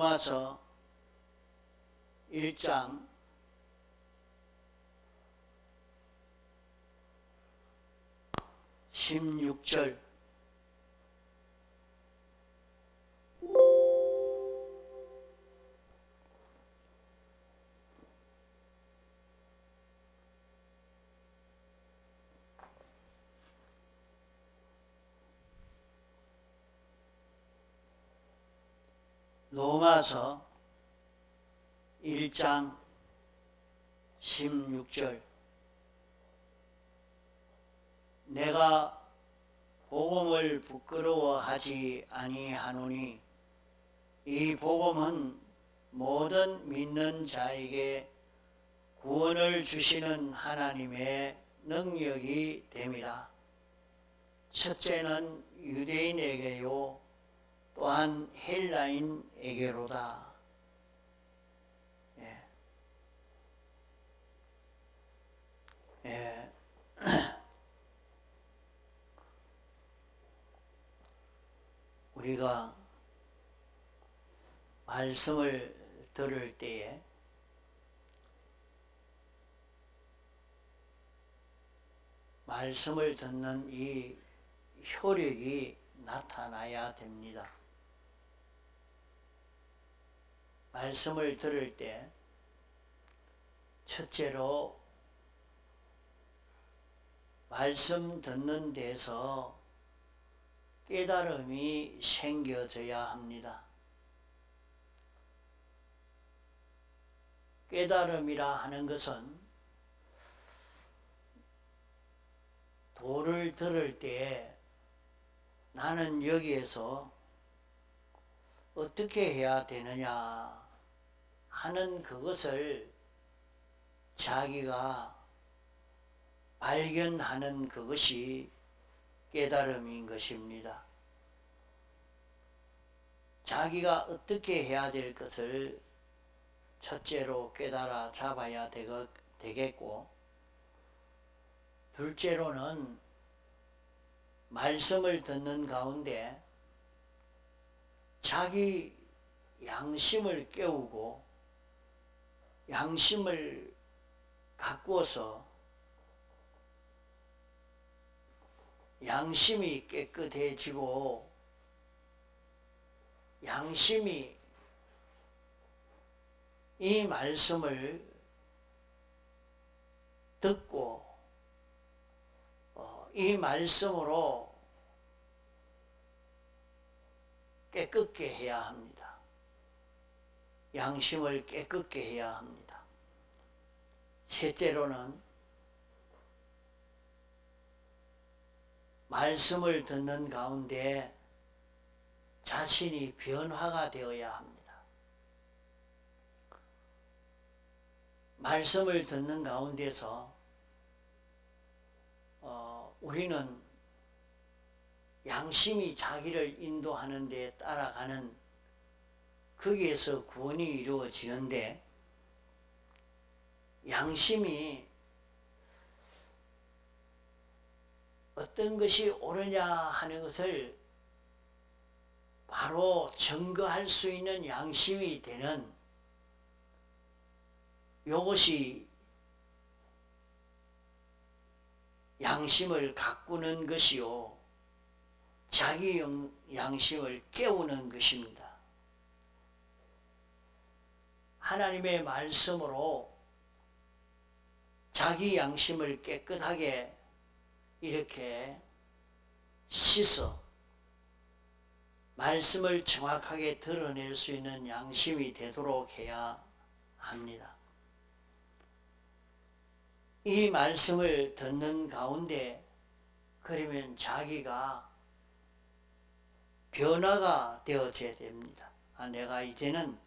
로마서 1장 16절 로마서 1장 16절 내가 복음을 부끄러워하지 아니하노니 이 복음은 모든 믿는 자에게 구원을 주시는 하나님의 능력이 됨이라. 첫째는 유대인에게요 또한 헬라인에게로다. 우리가 말씀을 들을 때에 말씀을 듣는 이 효력이 나타나야 됩니다. 말씀을 들을 때 첫째로 말씀 듣는 데서 깨달음이 생겨져야 합니다. 깨달음이라 하는 것은 도를 들을 때 나는 여기에서 어떻게 해야 되느냐 하는 그것을 자기가 발견하는 그것이 깨달음인 것입니다. 자기가 어떻게 해야 될 것을 첫째로 깨달아 잡아야 되겠고, 둘째로는 말씀을 듣는 가운데 자기 양심을 깨우고 양심을 가꾸어서 양심이 깨끗해지고 양심이 이 말씀을 듣고 이 말씀으로 깨끗게 해야 합니다. 양심을 깨끗게 해야 합니다. 셋째로는 말씀을 듣는 가운데 자신이 변화가 되어야 합니다. 말씀을 듣는 가운데서 우리는 양심이 자기를 인도하는 데 따라가는 거기에서 구원이 이루어지는데, 양심이 어떤 것이 옳으냐 하는 것을 바로 증거할 수 있는 양심이 되는 이것이 양심을 가꾸는 것이요 자기 양심을 깨우는 것입니다. 하나님의 말씀으로 자기 양심을 깨끗하게 이렇게 씻어 말씀을 정확하게 드러낼 수 있는 양심이 되도록 해야 합니다. 이 말씀을 듣는 가운데 그러면 자기가 변화가 되어져야 됩니다. 내가 이제는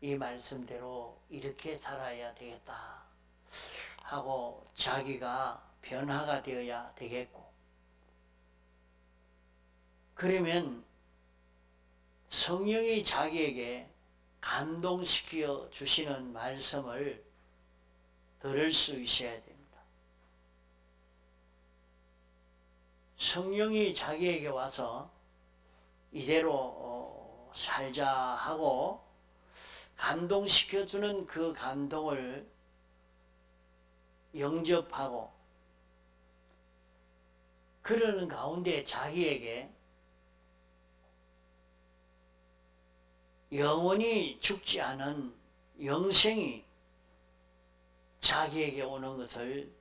이 말씀대로 이렇게 살아야 되겠다 하고 자기가 변화가 되어야 되겠고, 그러면 성령이 자기에게 감동시켜 주시는 말씀을 들을 수 있어야 됩니다. 성령이 자기에게 와서 이대로 살자 하고 감동시켜주는 그 감동을 영접하고 그러는 가운데 자기에게 영원히 죽지 않은 영생이 자기에게 오는 것을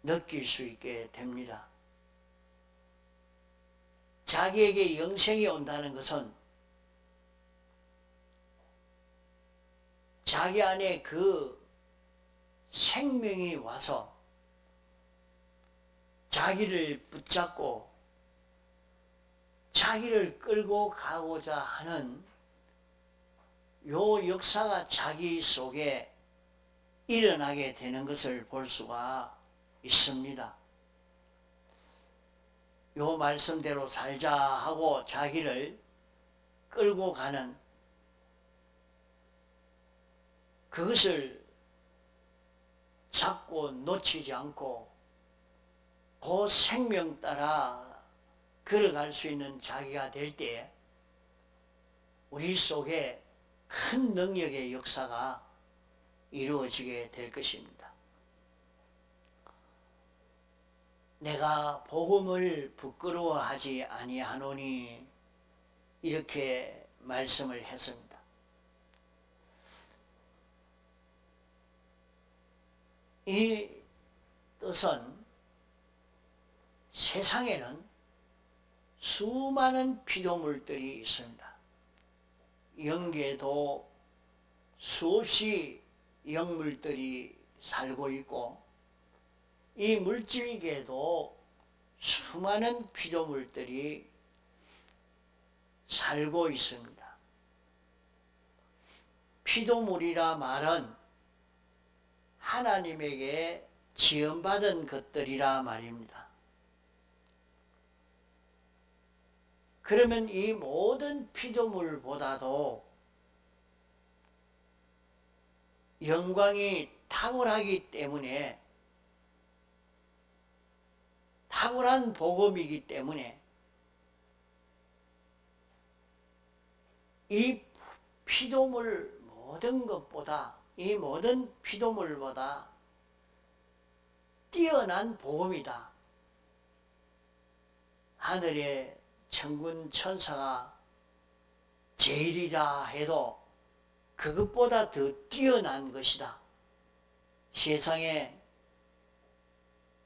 느낄 수 있게 됩니다. 자기에게 영생이 온다는 것은 자기 안에 그 생명이 와서 자기를 붙잡고 자기를 끌고 가고자 하는 요 역사가 자기 속에 일어나게 되는 것을 볼 수가 있습니다. 요 말씀대로 살자 하고 자기를 끌고 가는 그것을 잡고 놓치지 않고 그 생명 따라 걸어갈 수 있는 자기가 될 때 우리 속에 큰 능력의 역사가 이루어지게 될 것입니다. 내가 복음을 부끄러워하지 아니하노니 이렇게 말씀을 했습니다. 이 뜻은 세상에는 수많은 피조물들이 있습니다. 영계에도 수없이 영물들이 살고 있고 이 물질계에도 수많은 피조물들이 살고 있습니다. 피조물이라 말은 하나님에게 지음받은 것들이라 말입니다. 그러면 이 모든 피조물보다도 영광이 탁월하기 때문에 탁월한 복음이기 때문에 이 피조물 모든 것보다 이 모든 피조물보다 뛰어난 복음이다. 하늘의 천군 천사가 제일이라 해도 그것보다 더 뛰어난 것이다. 세상에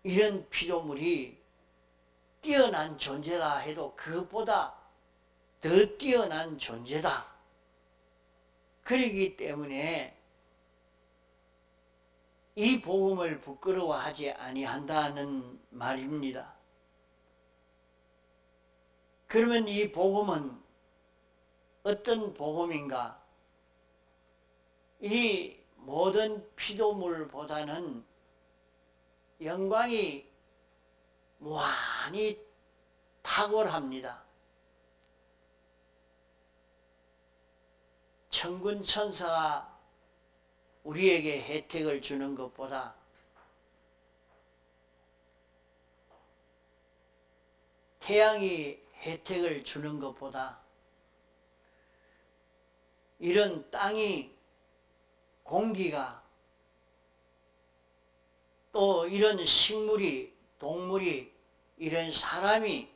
이런 피조물이 뛰어난 존재다 해도 그것보다 더 뛰어난 존재다. 그렇기 때문에 이 복음을 부끄러워하지 아니한다는 말입니다. 그러면 이 복음은 어떤 복음인가? 이 모든 피조물보다는 영광이 무한히 탁월합니다. 천군 천사가 우리에게 혜택을 주는 것보다 태양이 혜택을 주는 것보다 이런 땅이 공기가 또 이런 식물이 동물이 이런 사람이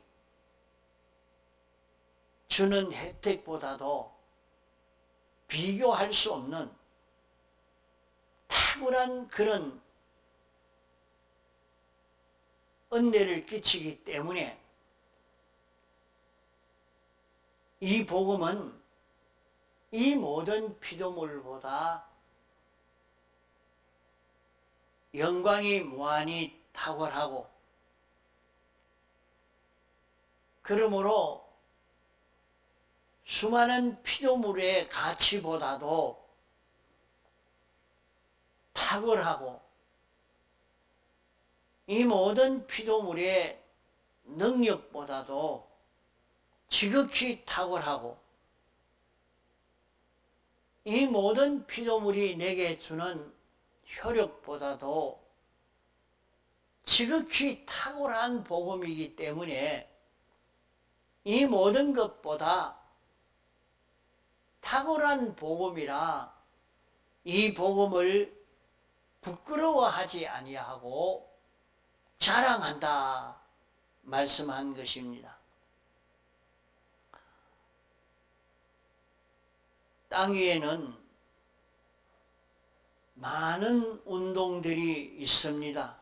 주는 혜택보다도 비교할 수 없는 탁월한 그런 은혜를 끼치기 때문에 이 복음은 이 모든 피조물보다 영광이 무한히 탁월하고 그러므로 수많은 피조물의 가치보다도 탁월하고 이 모든 피조물의 능력보다도 지극히 탁월하고 이 모든 피조물이 내게 주는 효력보다도 지극히 탁월한 복음이기 때문에 이 모든 것보다 탁월한 복음이라 이 복음을 부끄러워하지 아니하고 자랑한다 말씀한 것입니다. 땅 위에는 많은 운동들이 있습니다.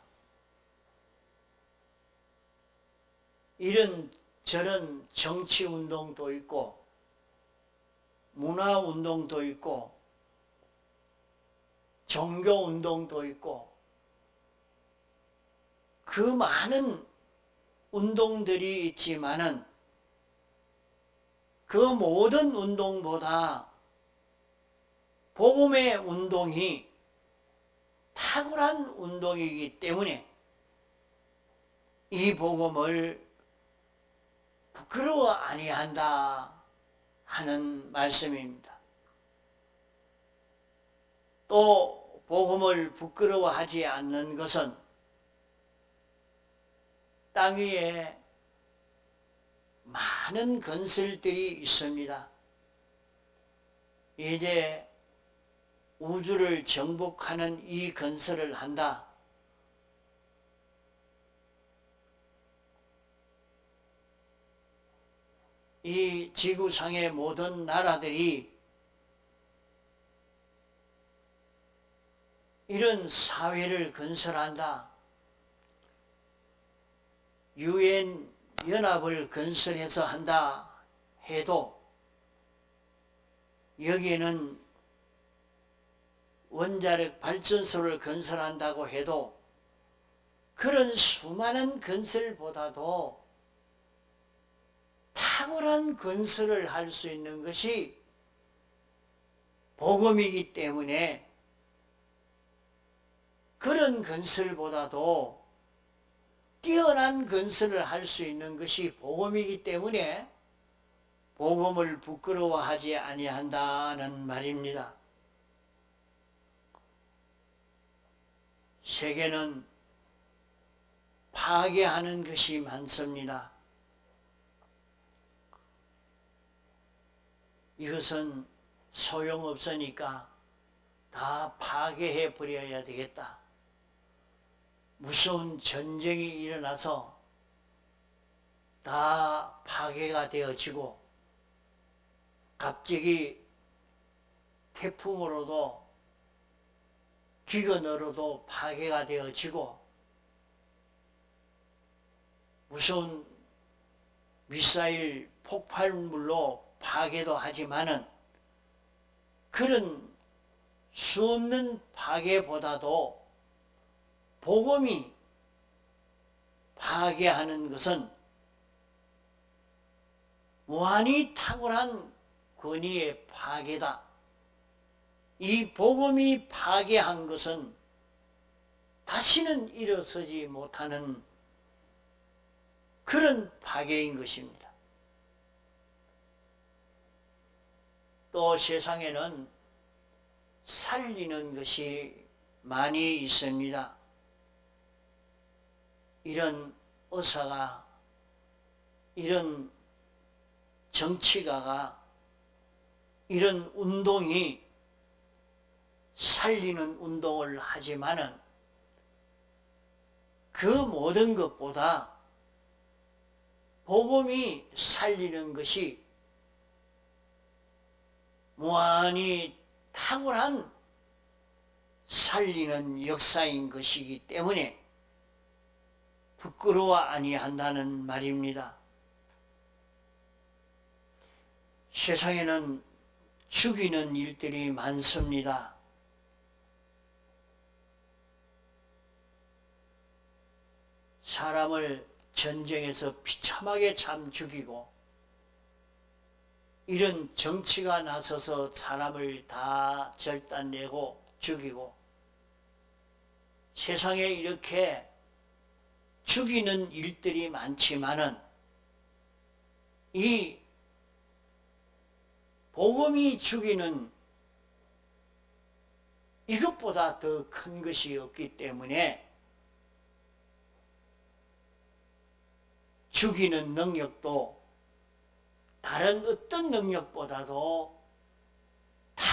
이런 저런 정치운동도 있고 문화운동도 있고 종교운동도 있고 그 많은 운동들이 있지만은 그 모든 운동보다 복음의 운동이 탁월한 운동이기 때문에 이 복음을 부끄러워 아니한다 하는 말씀입니다. 또 복음을 부끄러워하지 않는 것은 땅 위에 많은 건설들이 있습니다. 이제 우주를 정복하는 이 건설을 한다. 이 지구상의 모든 나라들이 이런 사회를 건설한다. 유엔 연합을 건설해서 한다 해도 여기에는 원자력 발전소를 건설한다고 해도 그런 수많은 건설보다도 탁월한 건설을 할 수 있는 것이 복음이기 때문에 그런 건설보다도 뛰어난 건설을 할 수 있는 것이 복음이기 때문에 복음을 부끄러워하지 아니한다는 말입니다. 세계는 파괴하는 것이 많습니다. 이것은 소용없으니까 다 파괴해 버려야 되겠다. 무서운 전쟁이 일어나서 다 파괴가 되어지고 갑자기 태풍으로도 기근으로도 파괴가 되어지고 무서운 미사일 폭발물로 파괴도 하지만은 그런 수없는 파괴보다도 복음이 파괴하는 것은 무한히 탁월한 권위의 파괴다. 이 복음이 파괴한 것은 다시는 일어서지 못하는 그런 파괴인 것입니다. 또 세상에는 살리는 것이 많이 있습니다. 이런 의사가, 이런 정치가가, 이런 운동이 살리는 운동을 하지만은 그 모든 것보다 복음이 살리는 것이 무한히 탁월한 살리는 역사인 것이기 때문에 부끄러워 아니한다는 말입니다. 세상에는 죽이는 일들이 많습니다. 사람을 전쟁에서 비참하게 참 죽이고 이런 정치가 나서서 사람을 다 절단내고 죽이고 세상에 이렇게 죽이는 일들이 많지만은 이 복음이 죽이는 이것보다 더 큰 것이 없기 때문에 죽이는 능력도 다른 어떤 능력보다도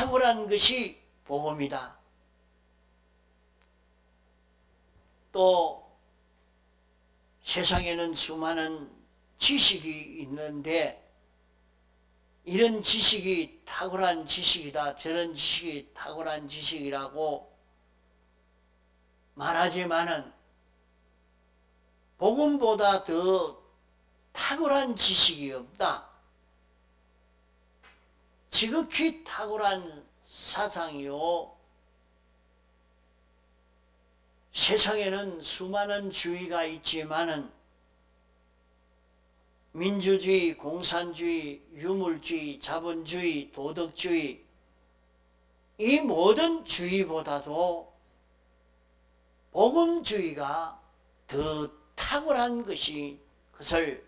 탁월한 것이 복음이다. 또 세상에는 수많은 지식이 있는데 이런 지식이 탁월한 지식이다, 저런 지식이 탁월한 지식이라고 말하지만은 복음보다 더 탁월한 지식이 없다. 지극히 탁월한 사상이요. 세상에는 수많은 주의가 있지만은 민주주의, 공산주의, 유물주의, 자본주의, 도덕주의 이 모든 주의보다도 복음주의가 더 탁월한 것을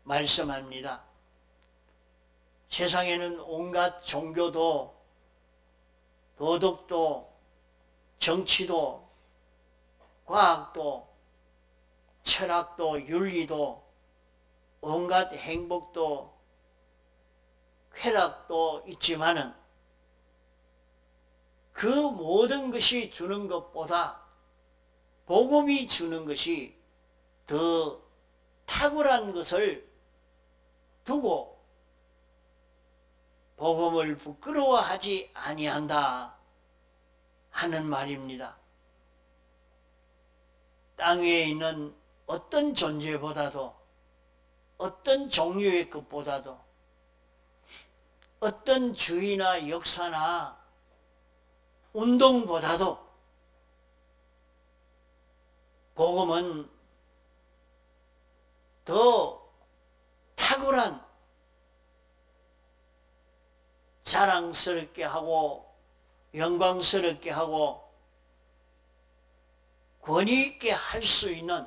말씀합니다. 세상에는 온갖 종교도 도덕도 정치도 과학도 철학도 윤리도 온갖 행복도 쾌락도 있지만은 그 모든 것이 주는 것보다 복음이 주는 것이 더 탁월한 것을 두고 복음을 부끄러워하지 아니한다 하는 말입니다. 땅 위에 있는 어떤 존재보다도 어떤 종류의 것보다도 어떤 주의나 역사나 운동보다도 복음은 더 탁월한 자랑스럽게 하고 영광스럽게 하고 권위 있게 할 수 있는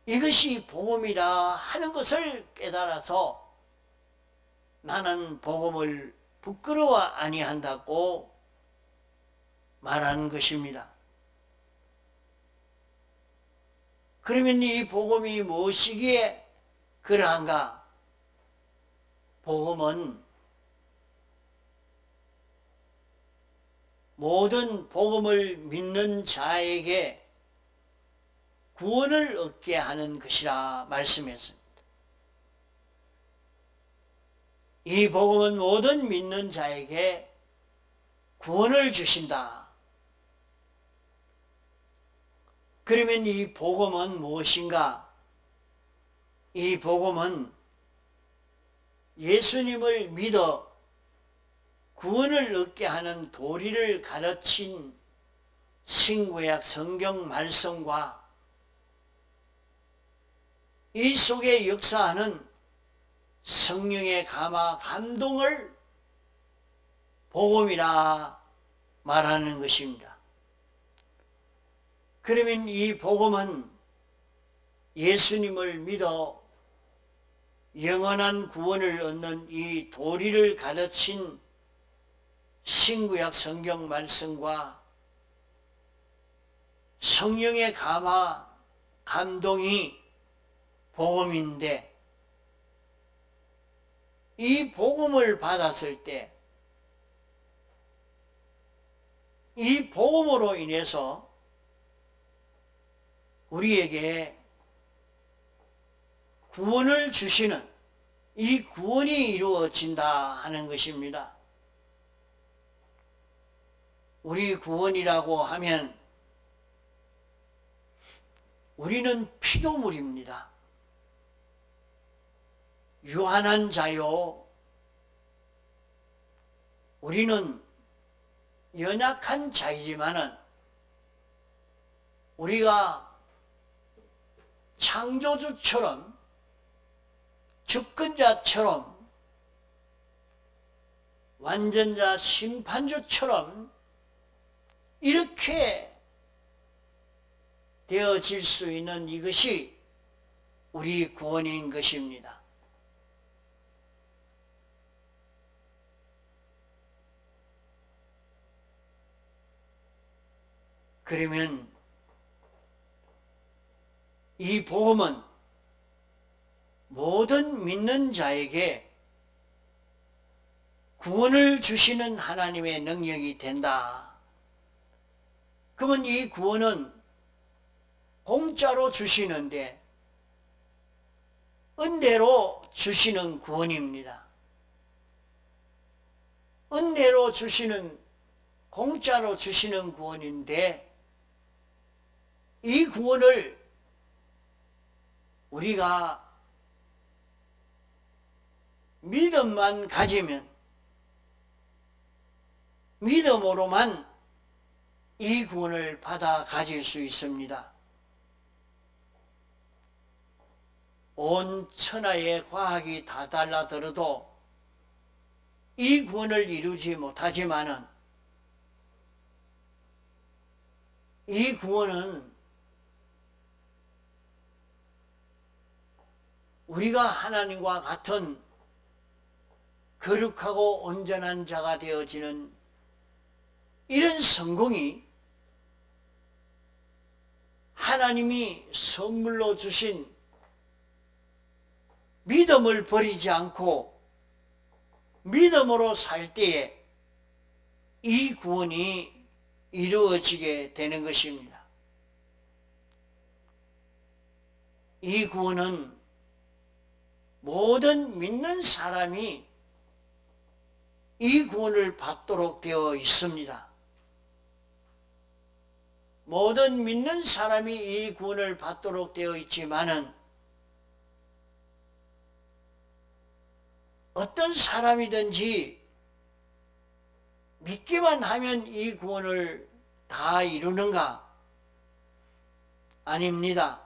이것이 복음이라 하는 것을 깨달아서 나는 복음을 부끄러워 아니한다고 말하는 것입니다. 그러면 이 복음이 무엇이기에 그러한가? 복음은 모든 복음을 믿는 자에게 구원을 얻게 하는 것이라 말씀했습니다. 이 복음은 모든 믿는 자에게 구원을 주신다. 그러면 이 복음은 무엇인가? 이 복음은 예수님을 믿어 구원을 얻게 하는 도리를 가르친 신구약 성경 말씀과 이 속에 역사하는 성령의 감화 감동을 복음이라 말하는 것입니다. 그러면 이 복음은 예수님을 믿어 영원한 구원을 얻는 이 도리를 가르친 신구약 성경 말씀과 성령의 감화 감동이 복음인데 이 복음을 받았을 때 이 복음으로 인해서 우리에게 구원을 주시는 이 구원이 이루어진다 하는 것입니다. 우리 구원이라고 하면 우리는 피조물입니다. 유한한 자요. 우리는 연약한 자이지만은 우리가 창조주처럼 주권자처럼 완전자 심판주처럼 이렇게 되어질 수 있는 이것이 우리 구원인 것입니다. 그러면 이 복음은 모든 믿는 자에게 구원을 주시는 하나님의 능력이 된다. 그러면 이 구원은 공짜로 주시는데 은혜로 주시는 구원입니다. 은혜로 주시는, 공짜로 주시는 구원인데 이 구원을 우리가 믿음만 가지면, 믿음으로만 이 구원을 받아 가질 수 있습니다. 온 천하의 과학이 다 달라들어도 이 구원을 이루지 못하지만은 이 구원은 우리가 하나님과 같은 거룩하고 온전한 자가 되어지는 이런 성공이 하나님이 선물로 주신 믿음을 버리지 않고 믿음으로 살 때에 이 구원이 이루어지게 되는 것입니다. 이 구원은 모든 믿는 사람이 이 구원을 받도록 되어 있습니다. 모든 믿는 사람이 이 구원을 받도록 되어 있지만은 어떤 사람이든지 믿기만 하면 이 구원을 다 이루는가? 아닙니다.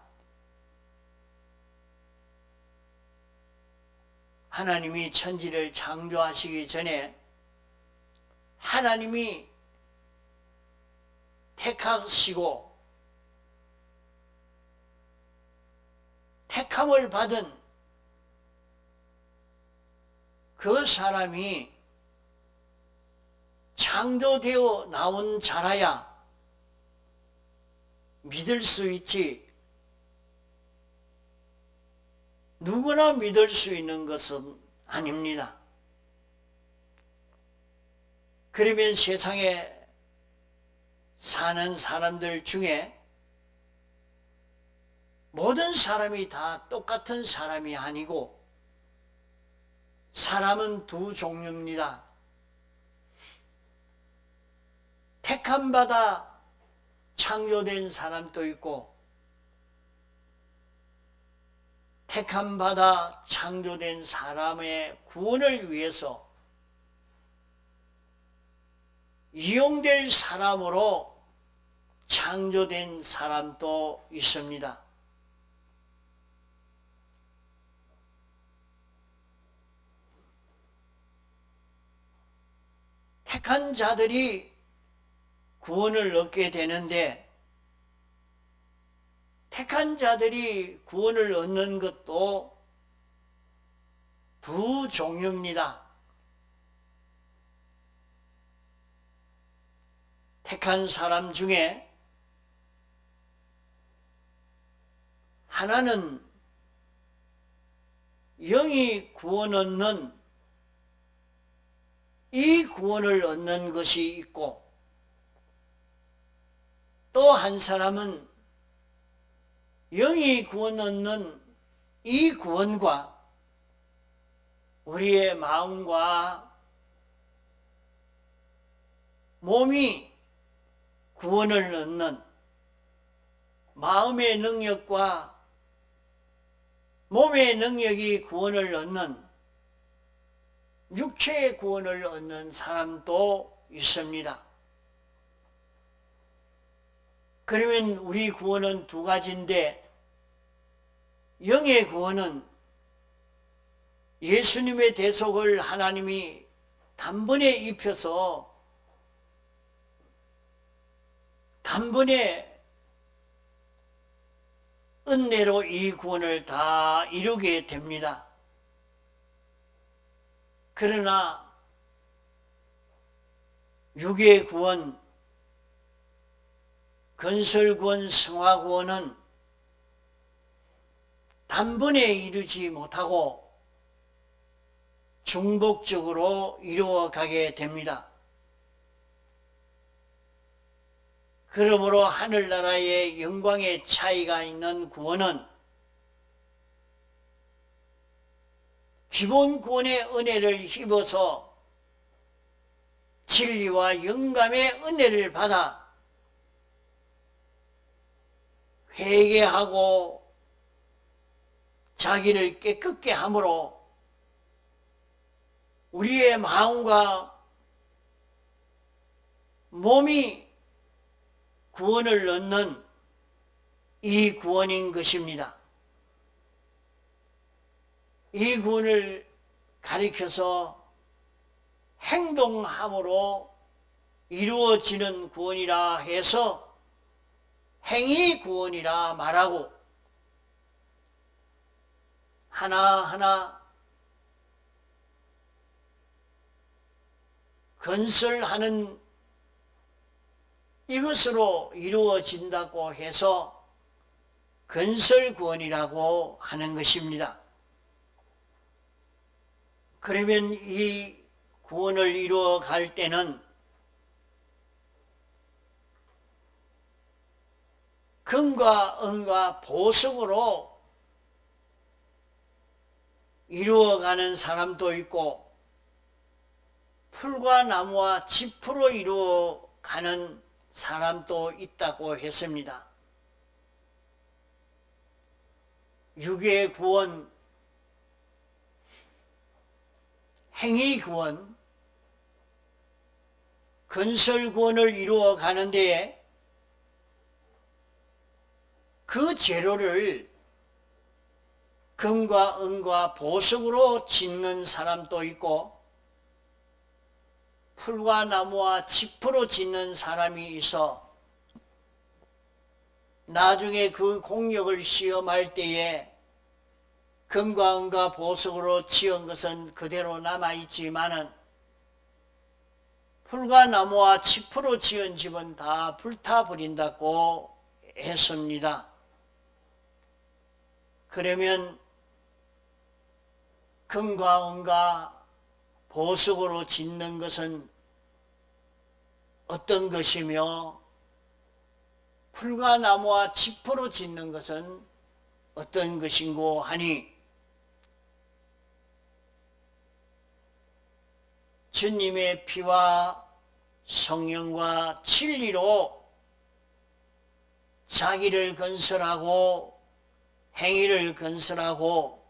하나님이 천지를 창조하시기 전에 하나님이 택하시고 택함을 받은 그 사람이 창조되어 나온 자라야 믿을 수 있지, 누구나 믿을 수 있는 것은 아닙니다. 그러면 세상에 사는 사람들 중에 모든 사람이 다 똑같은 사람이 아니고 사람은 두 종류입니다. 택함받아 창조된 사람도 있고 택함받아 창조된 사람의 구원을 위해서 이용될 사람으로 창조된 사람도 있습니다. 택한 자들이 구원을 얻게 되는데 택한 자들이 구원을 얻는 것도 두 종류입니다. 택한 사람 중에 하나는 영이 구원 얻는 이 구원을 얻는 것이 있고 또 한 사람은 영이 구원 얻는 이 구원과 우리의 마음과 몸이 구원을 얻는 마음의 능력과 몸의 능력이 구원을 얻는 육체의 구원을 얻는 사람도 있습니다. 그러면 우리 구원은 두 가지인데 영의 구원은 예수님의 대속을 하나님이 단번에 입혀서 단번에 은혜로 이 구원을 다 이루게 됩니다. 그러나 육의 구원, 건설구원, 성화구원은 단번에 이루지 못하고 중복적으로 이루어가게 됩니다. 그러므로 하늘나라의 영광의 차이가 있는 구원은 기본 구원의 은혜를 입어서 진리와 영감의 은혜를 받아 회개하고 자기를 깨끗게 함으로 우리의 마음과 몸이 구원을 얻는 이 구원인 것입니다. 이 구원을 가리켜서 행동함으로 이루어지는 구원이라 해서 행위 구원이라 말하고 하나하나 건설하는 이것으로 이루어진다고 해서 건설 구원이라고 하는 것입니다. 그러면 이 구원을 이루어 갈 때는 금과 은과 보석으로 이루어가는 사람도 있고 풀과 나무와 짚으로 이루어가는 사람도 있다고 했습니다. 육의 구원, 행위 구원, 건설 구원을 이루어 가는 데에 그 재료를 금과 은과 보석으로 짓는 사람도 있고 풀과 나무와 짚으로 짓는 사람이 있어 나중에 그 공력을 시험할 때에 금과 은과 보석으로 지은 것은 그대로 남아있지만은 풀과 나무와 짚으로 지은 집은 다 불타버린다고 했습니다. 그러면 금과 은과 보석으로 짓는 것은 어떤 것이며 풀과 나무와 짚으로 짓는 것은 어떤 것인고 하니 주님의 피와 성령과 진리로 자기를 건설하고 행위를 건설하고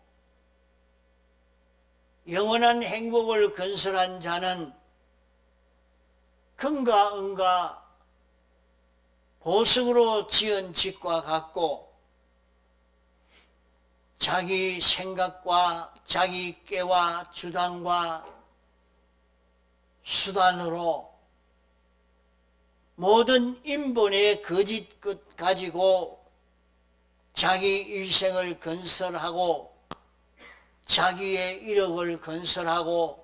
영원한 행복을 건설한 자는 금과 은과 보석으로 지은 집과 같고 자기 생각과 자기 꾀와 주당과 수단으로 모든 인본의 거짓 끝 가지고 자기 일생을 건설하고 자기의 이력을 건설하고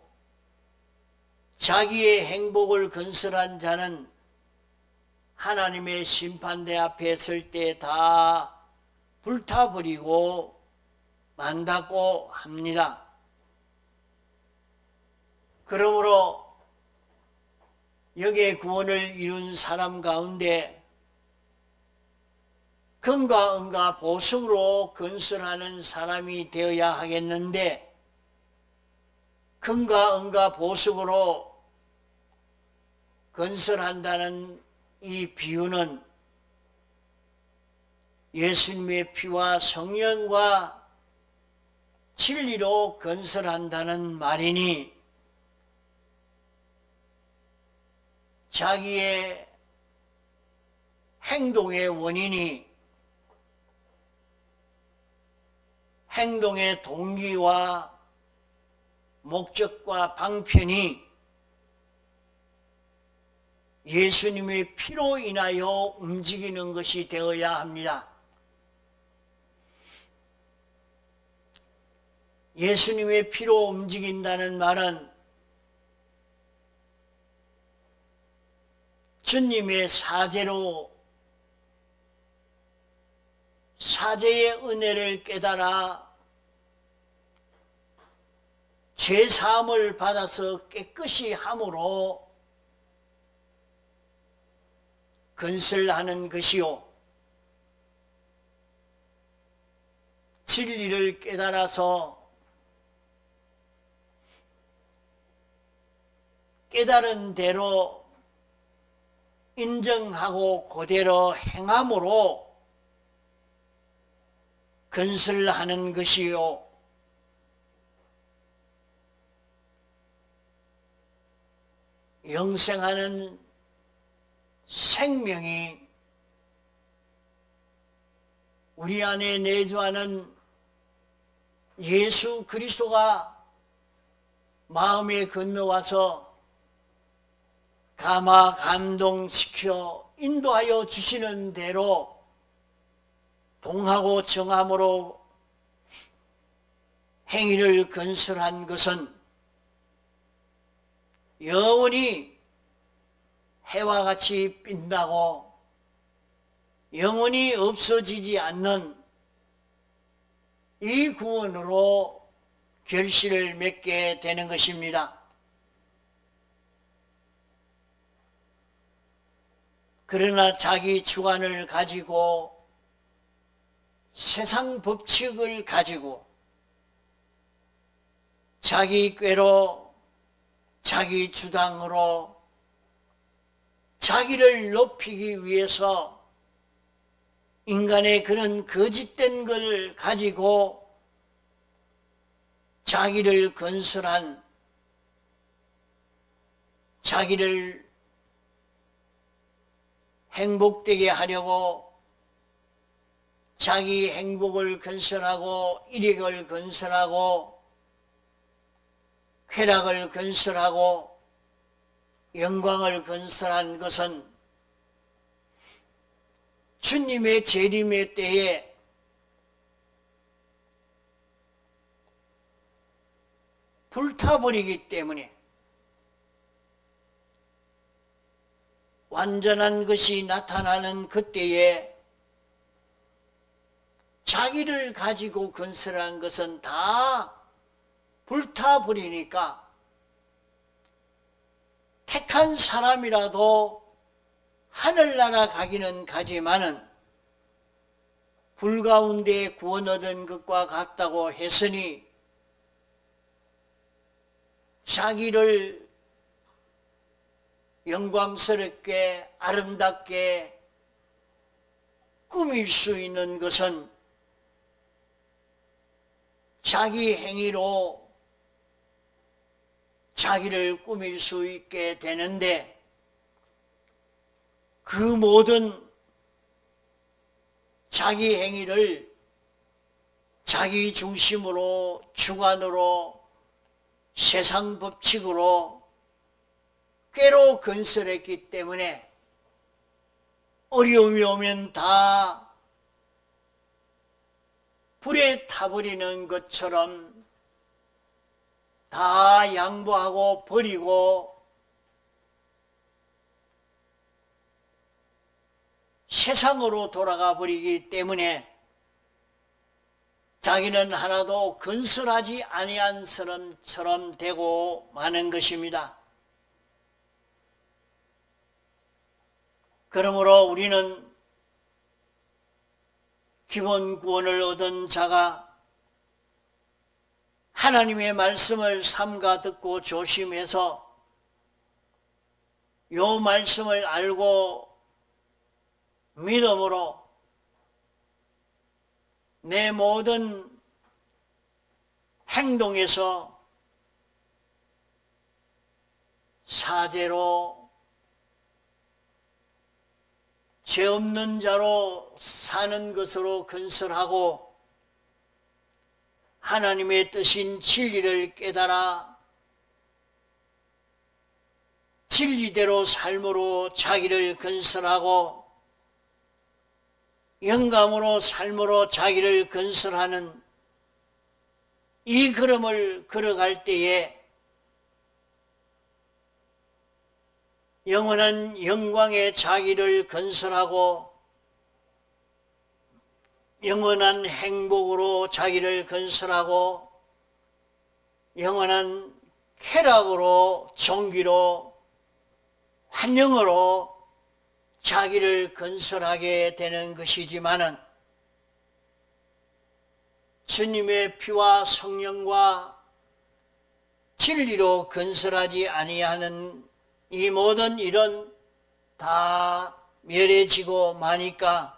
자기의 행복을 건설한 자는 하나님의 심판대 앞에 설 때 다 불타버리고 만다고 합니다. 그러므로 여기에 구원을 이룬 사람 가운데 금과 은과 보석으로 건설하는 사람이 되어야 하겠는데 금과 은과 보석으로 건설한다는 이 비유는 예수님의 피와 성령과 진리로 건설한다는 말이니 자기의 행동의 원인이 행동의 동기와 목적과 방편이 예수님의 피로 인하여 움직이는 것이 되어야 합니다. 예수님의 피로 움직인다는 말은 주님의 사제로 사제의 은혜를 깨달아 죄사함을 받아서 깨끗이 함으로 건설하는 것이요, 진리를 깨달아서 깨달은 대로 인정하고 그대로 행함으로 건설하는 것이요, 영생하는 생명이 우리 안에 내주하는 예수 그리스도가 마음에 건너와서 감화 감동시켜 인도하여 주시는 대로 동하고 정함으로 행위를 건설한 것은 영원히 해와 같이 빛나고 영원히 없어지지 않는 이 구원으로 결실을 맺게 되는 것입니다. 그러나 자기 주관을 가지고 세상 법칙을 가지고 자기 꾀로 자기 주장으로 자기를 높이기 위해서 인간의 그런 거짓된 걸 가지고 자기를 건설한, 자기를 행복되게 하려고 자기 행복을 건설하고 이익을 건설하고 쾌락을 건설하고 영광을 건설한 것은 주님의 재림의 때에 불타버리기 때문에 완전한 것이 나타나는 그때에 자기를 가지고 건설한 것은 다 불타버리니까 택한 사람이라도 하늘나라 가기는 가지만은 불 가운데 구원 얻은 것과 같다고 했으니 자기를 영광스럽게 아름답게 꾸밀 수 있는 것은 자기 행위로 자기를 꾸밀 수 있게 되는데 그 모든 자기 행위를 자기 중심으로 주관으로 세상 법칙으로 꾀로 건설했기 때문에 어려움이 오면 다 불에 타버리는 것처럼 다 양보하고 버리고 세상으로 돌아가 버리기 때문에 자기는 하나도 건설하지 아니한 사람처럼 되고 마는 것입니다. 그러므로 우리는 기본 구원을 얻은 자가 하나님의 말씀을 삼가 듣고 조심해서 요 말씀을 알고 믿음으로 내 모든 행동에서 사제로 죄 없는 자로 사는 것으로 건설하고 하나님의 뜻인 진리를 깨달아 진리대로 삶으로 자기를 건설하고 영감으로 삶으로 자기를 건설하는 이 걸음을 걸어갈 때에 영원한 영광의 자기를 건설하고 영원한 행복으로 자기를 건설하고 영원한 쾌락으로, 존귀로, 환영으로 자기를 건설하게 되는 것이지만은 주님의 피와 성령과 진리로 건설하지 아니하는 이 모든 일은 다 멸해지고 마니까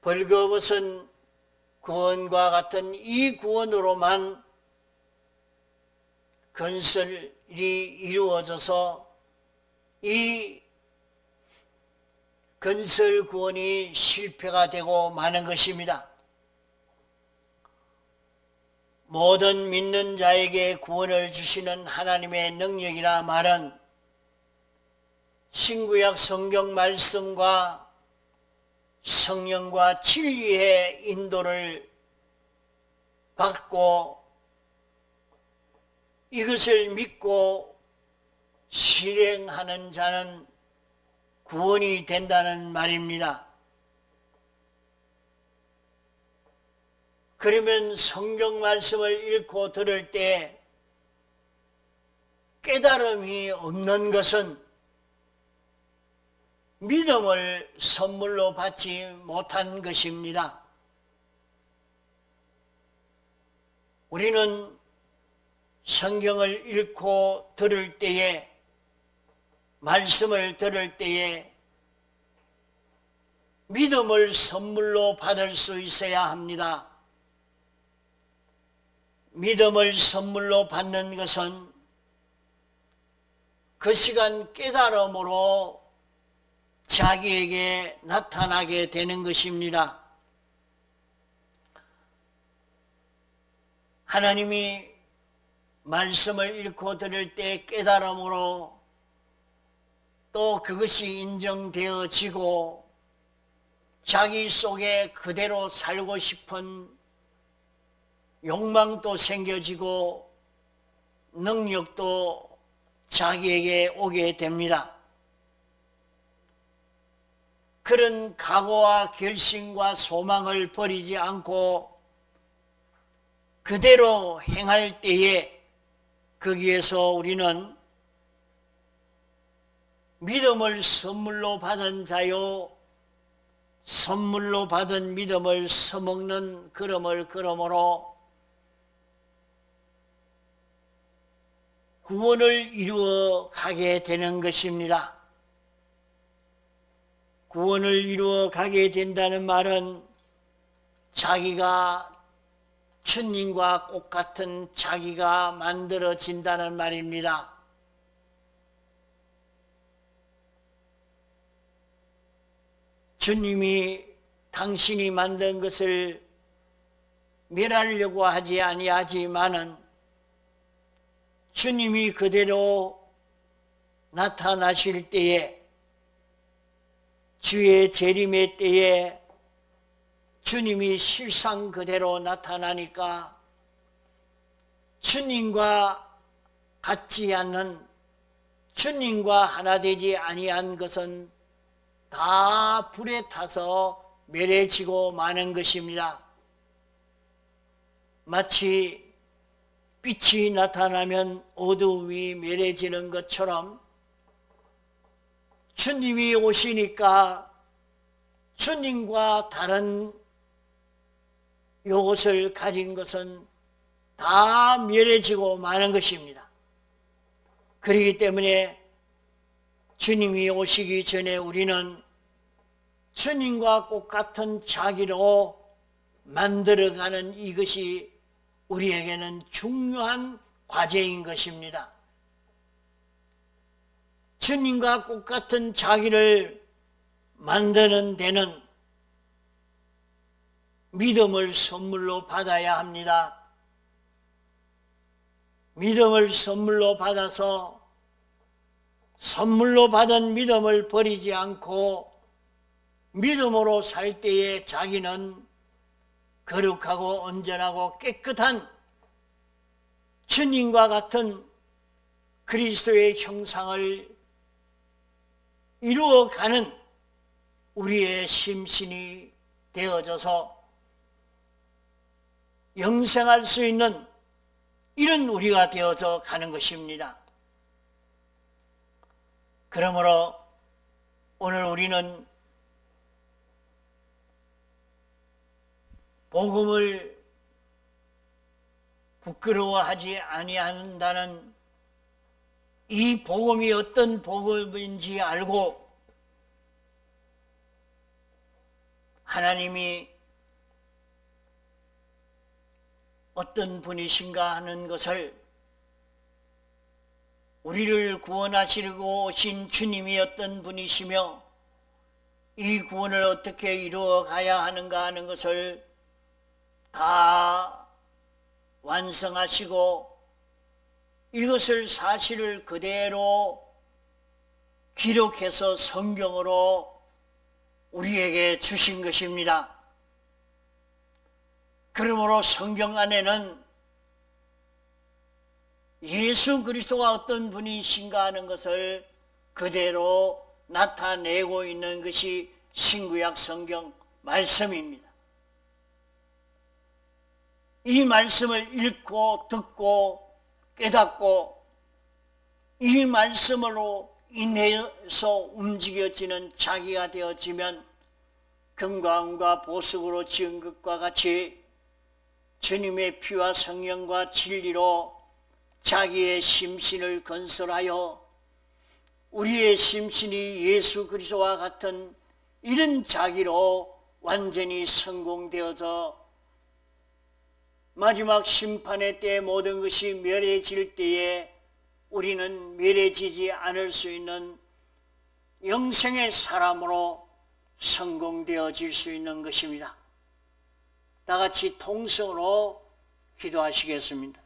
벌거벗은 구원과 같은 이 구원으로만 건설이 이루어져서 이 건설 구원이 실패가 되고 마는 것입니다. 모든 믿는 자에게 구원을 주시는 하나님의 능력이나 말은 신구약 성경 말씀과 성령과 진리의 인도를 받고 이것을 믿고 실행하는 자는 구원이 된다는 말입니다. 그러면 성경 말씀을 읽고 들을 때 깨달음이 없는 것은 믿음을 선물로 받지 못한 것입니다. 우리는 성경을 읽고 들을 때에, 말씀을 들을 때에 믿음을 선물로 받을 수 있어야 합니다. 믿음을 선물로 받는 것은 그 시간 깨달음으로 자기에게 나타나게 되는 것입니다. 하나님이 말씀을 읽고 들을 때 깨달음으로 또 그것이 인정되어지고 자기 속에 그대로 살고 싶은 욕망도 생겨지고 능력도 자기에게 오게 됩니다. 그런 각오와 결심과 소망을 버리지 않고 그대로 행할 때에 거기에서 우리는 믿음을 선물로 받은 자요, 선물로 받은 믿음을 써먹는 걸음을 걸음으로 구원을 이루어 가게 되는 것입니다. 구원을 이루어 가게 된다는 말은 자기가 주님과 똑같은 자기가 만들어진다는 말입니다. 주님이 당신이 만든 것을 멸하려고 하지 아니하지만은 주님이 그대로 나타나실 때에, 주의 재림의 때에 주님이 실상 그대로 나타나니까 주님과 같지 않는, 주님과 하나 되지 아니한 것은 다 불에 타서 멸해지고 마는 것입니다. 마치 빛이 나타나면 어두움이 멸해지는 것처럼 주님이 오시니까 주님과 다른 요것을 가진 것은 다 멸해지고 마는 것입니다. 그렇기 때문에 주님이 오시기 전에 우리는 주님과 똑같은 자기로 만들어가는 이것이 우리에게는 중요한 과제인 것입니다. 주님과 똑같은 자기를 만드는 데는 믿음을 선물로 받아야 합니다. 믿음을 선물로 받아서 선물로 받은 믿음을 버리지 않고 믿음으로 살 때에 자기는 거룩하고 온전하고 깨끗한 주님과 같은 그리스도의 형상을 이루어가는 우리의 심신이 되어져서 영생할 수 있는 이런 우리가 되어져 가는 것입니다. 그러므로 오늘 우리는 복음을 부끄러워하지 아니한다는 이 복음이 어떤 복음인지 알고 하나님이 어떤 분이신가 하는 것을, 우리를 구원하시려고 오신 주님이 어떤 분이시며 이 구원을 어떻게 이루어 가야 하는가 하는 것을 다 완성하시고 이것을 사실을 그대로 기록해서 성경으로 우리에게 주신 것입니다. 그러므로 성경 안에는 예수 그리스도가 어떤 분이신가 하는 것을 그대로 나타내고 있는 것이 신구약 성경 말씀입니다. 이 말씀을 읽고 듣고 깨닫고 이 말씀으로 인해서 움직여지는 자기가 되어지면 금과 은과 보석으로 지은 것과 같이 주님의 피와 성령과 진리로 자기의 심신을 건설하여 우리의 심신이 예수 그리스도와 같은 이런 자기로 완전히 성공되어서 마지막 심판의 때 모든 것이 멸해질 때에 우리는 멸해지지 않을 수 있는 영생의 사람으로 성공되어질 수 있는 것입니다. 다 같이 통성으로 기도하시겠습니다.